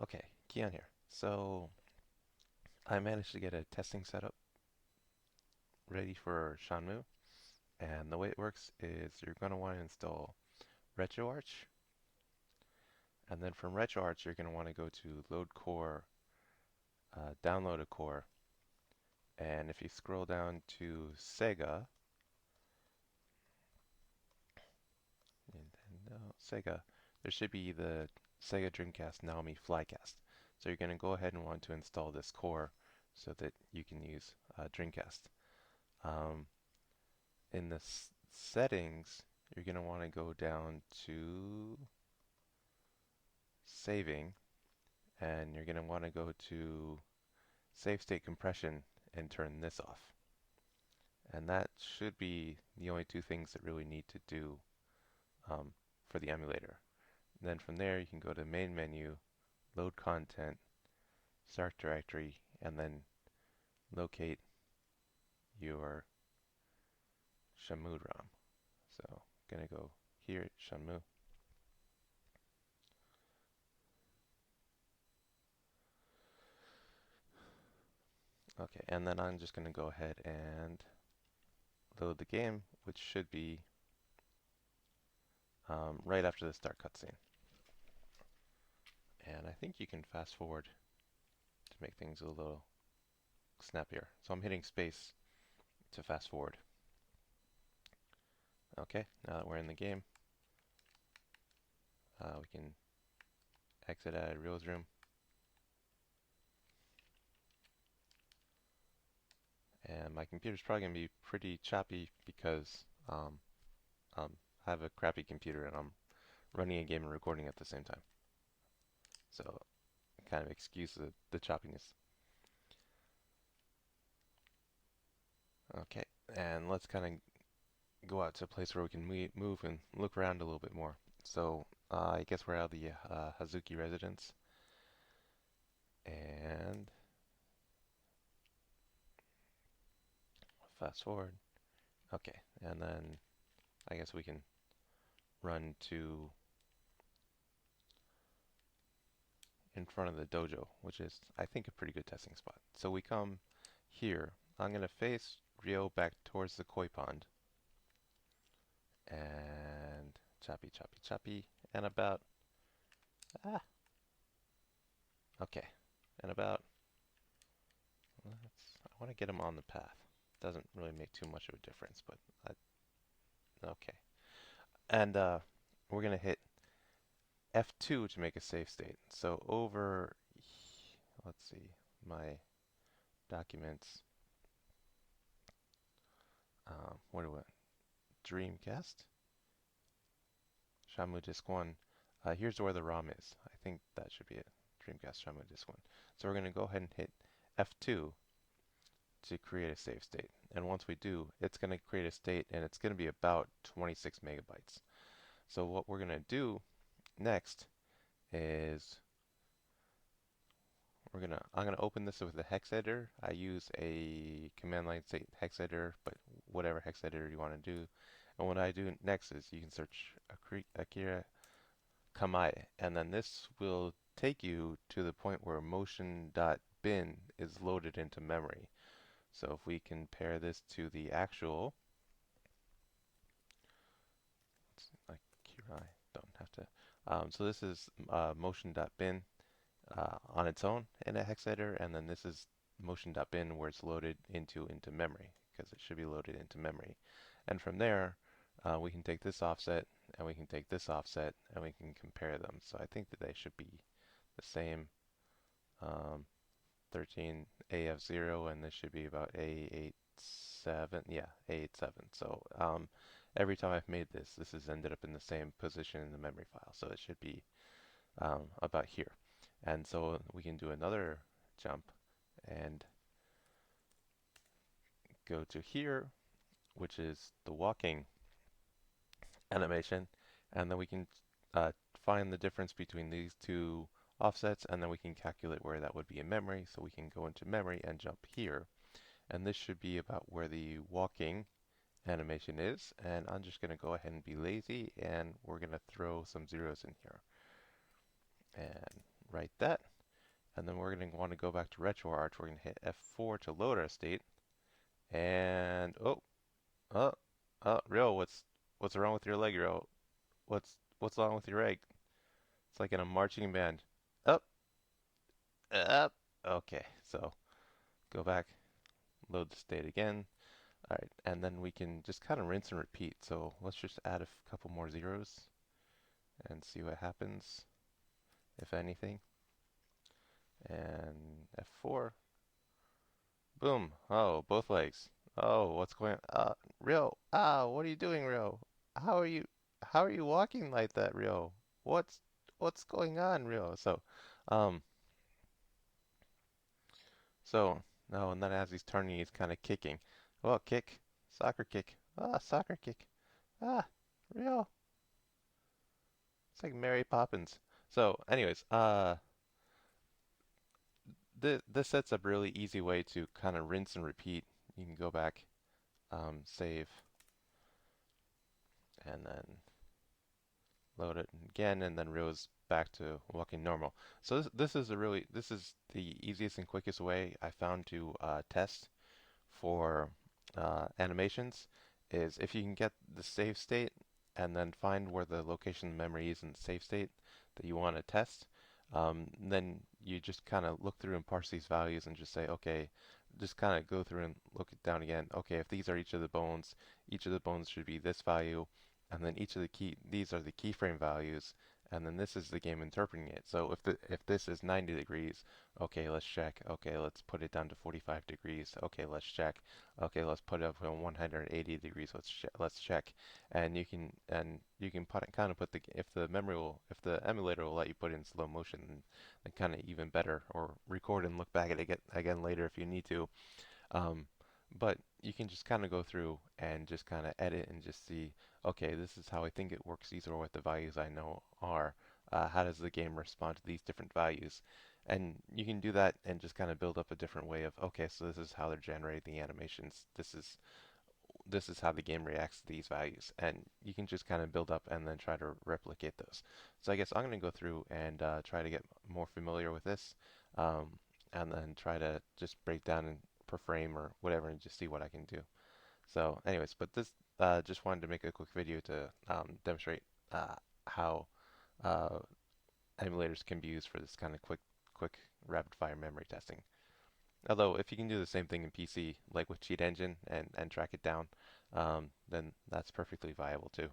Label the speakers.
Speaker 1: Okay, Keon here. So I managed to get a testing setup ready for Shenmue, and the way it works is you're going to want to install RetroArch, and then from RetroArch you're going to want to go to Load Core, Download a Core, and if you scroll down to Sega, Nintendo, Sega, there should be the Sega Dreamcast Naomi Flycast. So you're going to go ahead and want to install this core so that you can use Dreamcast. Um, in the settings, you're going to want to go down to saving, and you're going to want to go to save state compression and turn this off. And that should be the only two things that really need to do um, for the emulator. And then from there, you can go to main menu, load content, start directory, and then locate your Shenmue ROM. So I'm going to go here, Shenmue. Okay, and then I'm just going to go ahead and load the game, which should be right after the start cutscene. And I think you can fast forward to make things a little snappier. So I'm hitting space to fast forward. Okay, now that we're in the game, we can exit out of Reels Room. And my computer's probably going to be pretty choppy because I have a crappy computer and I'm running a game and recording at the same time. So kind of excuse the choppiness. Okay, and let's kind of go out to a place where we can move and look around a little bit more. So I guess we're out of the Hazuki residence, and fast forward. Okay, and then I guess we can run to in front of the dojo, which is I think a pretty good testing spot. So we come here. I'm going to face Ryo back towards the koi pond, and choppy, choppy, choppy, and about ah okay, and about I want to get him on the path. Doesn't really make too much of a difference, but okay. And we're gonna hit F2 to make a save state. So over, let's see, my documents. What do I? Dreamcast, Shenmue Disk 1. Here's where the ROM is. I think that should be it. Dreamcast Shenmue Disk 1. So we're gonna go ahead and hit F2 to create a save state. And once we do, it's going to create a state and it's going to be about 26 megabytes. So what we're going to do next is I'm going to open this with a hex editor. I use a command line hex editor, but whatever hex editor you want to do. And what I do next is you can search Akira Kamae, and then this will take you to the point where motion.bin is loaded into memory. So if we compare this to the actual, like here I don't have to. So this is motion.bin on its own in a hex editor, and then this is motion.bin where it's loaded into memory because it should be loaded into memory. And from there, we can take this offset and we can take this offset and we can compare them. So I think that they should be the same. 13 AF0 and this should be about A87. Yeah, A87. So every time I've made this, this has ended up in the same position in the memory file. So it should be about here. And so we can do another jump and go to here, which is the walking animation. And then we can find the difference between these two offsets, and then we can calculate where that would be in memory. So we can go into memory and jump here. And this should be about where the walking animation is. And I'm just going to go ahead and be lazy, and we're going to throw some zeros in here. And write that. And then we're going to want to go back to RetroArch. We're going to hit F4 to load our state. And oh, Rio, what's wrong with your leg, Rio? What's wrong with your leg? It's like in a marching band. Up, up. Okay, so go back, load the state again. All right, and then we can just kind of rinse and repeat. So let's just add a couple more zeros and see what happens, if anything. And F4. Boom. Oh, both legs. Oh, what's going on? Rio. What are you doing, Rio? How are you how are you walking like that, Rio? What's what's going on, Rio? Um so no, and then as he's turning, he's kind of kicking. Oh, kick. Soccer kick. Soccer kick. Ah, Rio. It's like Mary Poppins. So, anyways, this sets up a really easy way to kind of rinse and repeat. You can go back, save, and then load it again, and then Rio's back to walking normal. So this is the easiest and quickest way I found to test for animations is if you can get the save state and then find where the location of memory is in the save state that you want to test, then you just kind of look through and parse these values and just say, okay, just kind of go through and look it down again. Okay, if these are each of the bones should be this value, and then these are the keyframe values, and then this is the game interpreting it. So if this is 90 degrees, okay, let's check. Okay, let's put it down to 45 degrees. Okay, let's check. Okay, let's put it up on 180 degrees. Let's check. And you can kind of put the if the emulator will let you put it in slow motion, then kind of even better. Or record and look back at it again later if you need to. Um, but you can just kind of go through and just kind of edit and just see, okay, this is how I think it works. These are what the values I know are. How does the game respond to these different values? And you can do that and just kind of build up a different way of, okay, so this is how they're generating the animations. This is how the game reacts to these values. And you can just kind of build up and then try to replicate those. So I guess I'm going to go through and try to get more familiar with this, um, and then try to just break down and per frame or whatever and just see what I can do. So anyways, but this just wanted to make a quick video to demonstrate how uh, emulators can be used for this kind of quick rapid fire memory testing. Although if you can do the same thing in PC, like with Cheat Engine and track it down, then that's perfectly viable too.